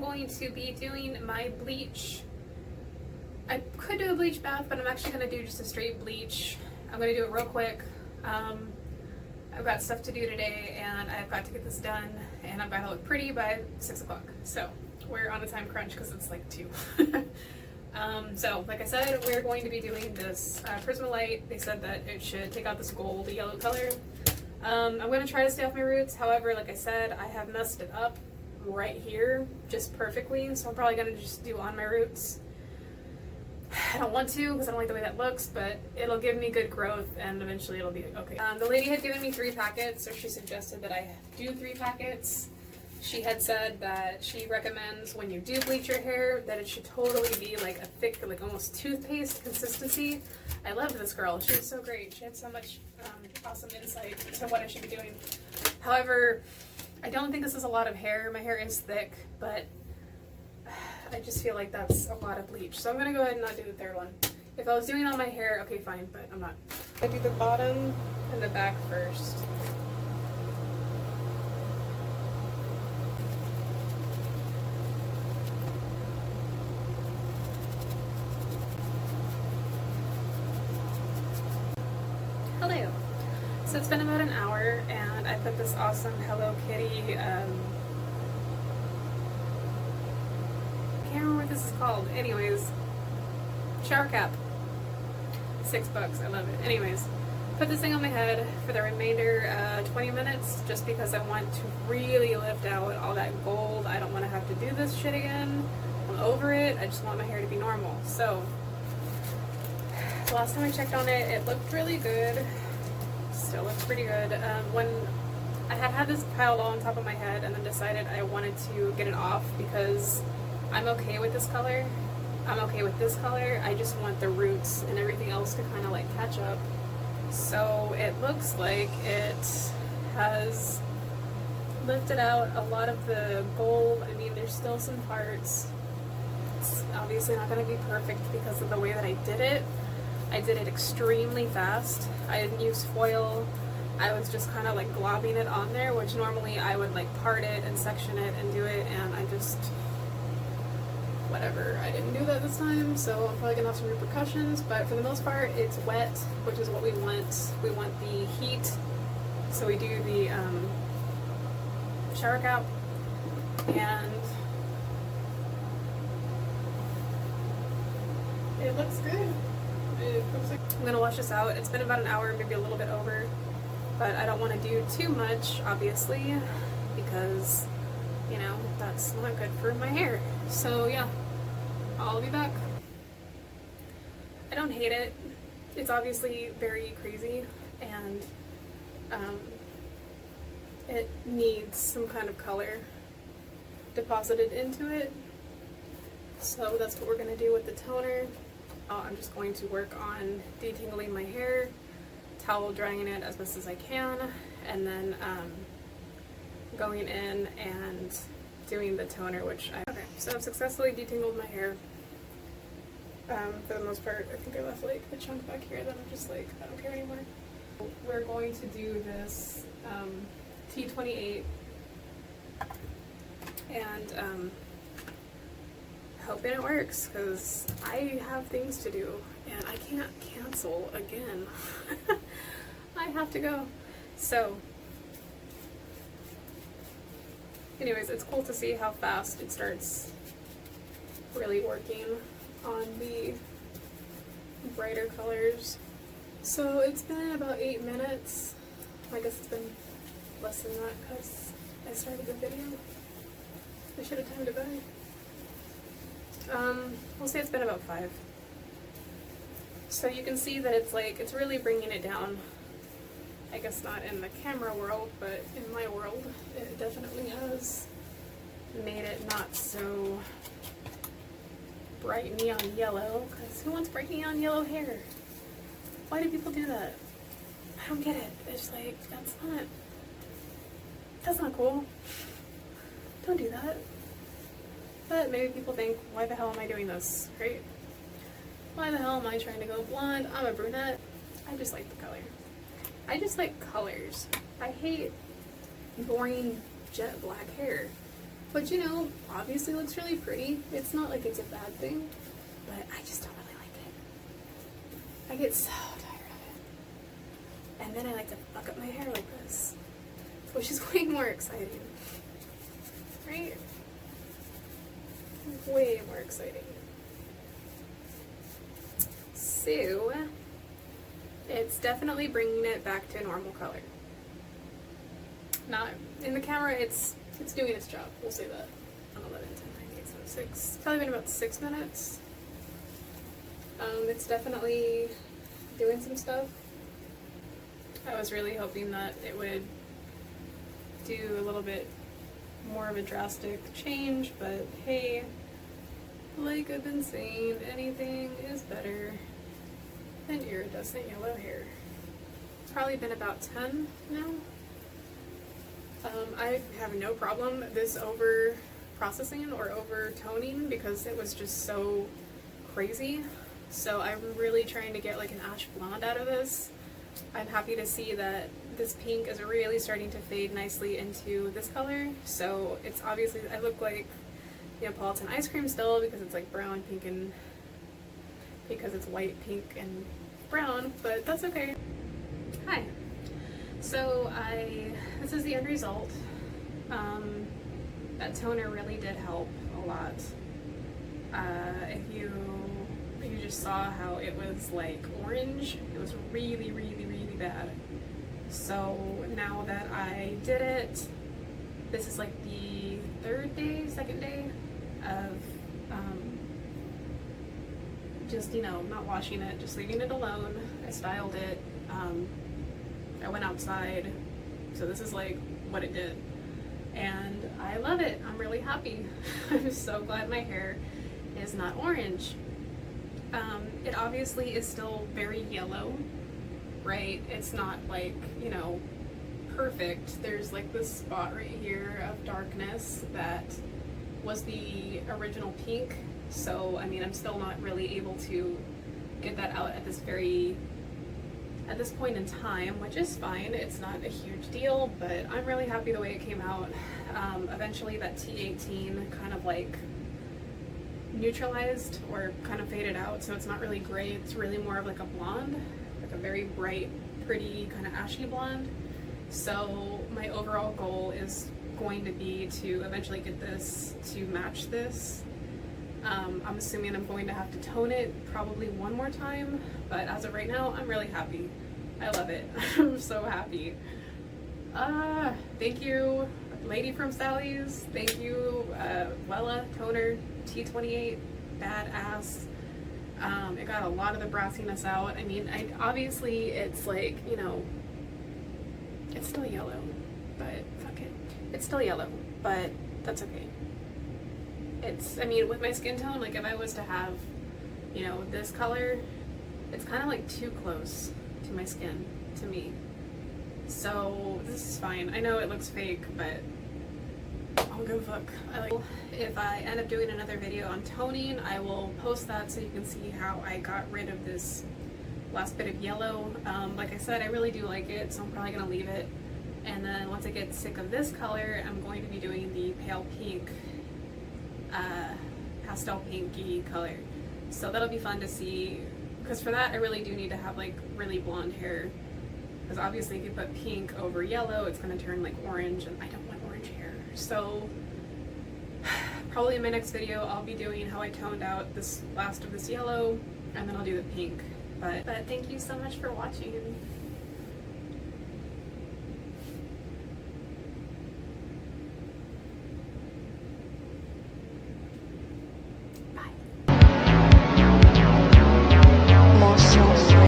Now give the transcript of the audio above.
going to be doing my bleach. I could do a bleach bath, but I'm actually going to do just a straight bleach. I'm going to do it real quick. I've got stuff to do today, and I've got to get this done, and I've got to look pretty by 6 o'clock. So we're on a time crunch because it's like 2. So like I said, we're going to be doing this Prismalite. They said that it should take out this gold yellow color. I'm going to try to stay off my roots. However, like I said, I have messed it up right here just perfectly, so I'm probably going to just do on my roots. I don't want to because I don't like the way that looks, but it'll give me good growth and eventually it'll be okay. The lady had given me 3 packets, so she suggested that I do 3 packets. She had said that she recommends when you do bleach your hair that it should totally be like a thick, like almost toothpaste consistency. I loved this girl. She was so great. She had so much awesome insight to what I should be doing. However, I don't think this is a lot of hair. My hair is thick, but I just feel like that's a lot of bleach. So I'm going to go ahead and not do the 3rd one. If I was doing all my hair, okay, fine, but I'm not. I do the bottom and the back first. Hello. So it's been about an hour, and I put this awesome Hello Kitty, I can't remember what this is called. Anyways, shower cap. $6. I love it. Anyways, put this thing on my head for the remainder 20 minutes just because I want to really lift out all that gold. I don't want to have to do this shit again. I'm over it. I just want my hair to be normal. So, the last time I checked on it, it looked really good. Still looks pretty good. When I had this piled all on top of my head and then decided I wanted to get it off because I'm okay with this color. I'm okay with this color. I just want the roots and everything else to kind of like catch up. So it looks like it has lifted out a lot of the gold. I mean, there's still some parts. It's obviously not going to be perfect because of the way that I did it. I did it extremely fast. I didn't use foil. I was just kind of like globbing it on there, which normally I would like part it and section it and do it, and I just, whatever. I didn't do that this time, so I'm probably gonna have some repercussions, but for the most part, it's wet, which is what we want. We want the heat, so we do the shower cap, and it looks good. I'm gonna wash this out. It's been about an hour, maybe a little bit over, but I don't want to do too much, obviously, because, you know, that's not good for my hair. So yeah, I'll be back. I don't hate it. It's obviously very crazy, and it needs some kind of color deposited into it. So that's what we're gonna do with the toner. I'm just going to work on detangling my hair, towel drying it as best as I can, and then going in and doing the toner, which okay, so I've successfully detangled my hair. For the most part, I think I left like a chunk back here that I'm just like, I don't care anymore. We're going to do this T-28 and hoping it works, because I have things to do and I can't cancel again. I have to go. So anyways, it's cool to see how fast it starts really working on the brighter colors. So it's been about 8 minutes. I guess it's been less than that because I started the video. I should have timed it better. We'll say it's been about 5. So you can see that it's like, it's really bringing it down. I guess not in the camera world, but in my world, it definitely has made it not so bright neon yellow, because who wants bright neon yellow hair? Why do people do that? I don't get it. It's like, that's not cool. Don't do that. But maybe people think, why the hell am I doing this, right? Why the hell am I trying to go blonde? I'm a brunette. I just like the color. I just like colors. I hate boring jet black hair. which, you know, obviously looks really pretty. It's not like it's a bad thing, but I just don't really like it. I get so tired of it. And then I like to fuck up my hair like this, which is way more exciting, right? Way more exciting. So, it's definitely bringing it back to a normal color. Not in the camera, it's doing its job. We'll say that. 11, 10, 9, 8, 7, 6. It's probably been about 6 minutes. It's definitely doing some stuff. I was really hoping that it would do a little bit more of a drastic change, but hey, like I've been saying, anything is better than iridescent yellow hair. It's probably been about 10 now. I have no problem this over processing or over toning because it was just so crazy. So I'm really trying to get like an ash blonde out of this. I'm happy to see that this pink is really starting to fade nicely into this color. So it's obviously, I look like Neapolitan ice cream still because it's like brown, pink, and because it's white, pink, and brown, but that's okay. Hi. So this is the end result. That toner really did help a lot. If you just saw how it was like orange, it was really, really, really bad. So now that I did it, this is like the second day of just, not washing it, just leaving it alone. I styled it. I went outside, so this is like what it did, and I love it. I'm really happy. I'm so glad my hair is not orange. It obviously is still very yellow, right? It's not like, perfect. There's like this spot right here of darkness that was the original pink, so I mean I'm still not really able to get that out at this point in time, which is fine. It's not a huge deal, but I'm really happy the way it came out. Eventually that T-28 kind of like neutralized or kind of faded out, so it's not really gray, it's really more of like a blonde, like a very bright, pretty kind of ashy blonde. So my overall goal is going to be to eventually get this to match this. I'm assuming I'm going to have to tone it probably one more time, but as of right now, I'm really happy. I love it. I'm so happy. Thank you, Lady from Sally's. Thank you, Wella toner, T-28, badass. It got a lot of the brassiness out. I mean, obviously it's like, it's still yellow, but fuck it. It's still yellow, but that's okay. I mean, with my skin tone, like if I was to have, this color, it's kind of like too close to my skin, to me. So this is fine. I know it looks fake, but I'll go fuck. If I end up doing another video on toning, I will post that so you can see how I got rid of this last bit of yellow. Like I said, I really do like it, so I'm probably gonna leave it. And then once I get sick of this color, I'm going to be doing the pale pink, pastel pinky color. So that'll be fun to see, because for that I really do need to have like really blonde hair, because obviously if you put pink over yellow, it's going to turn like orange, and I don't want orange hair. So probably in my next video I'll be doing how I toned out this last of this yellow, and then I'll do the pink. But thank you so much for watching.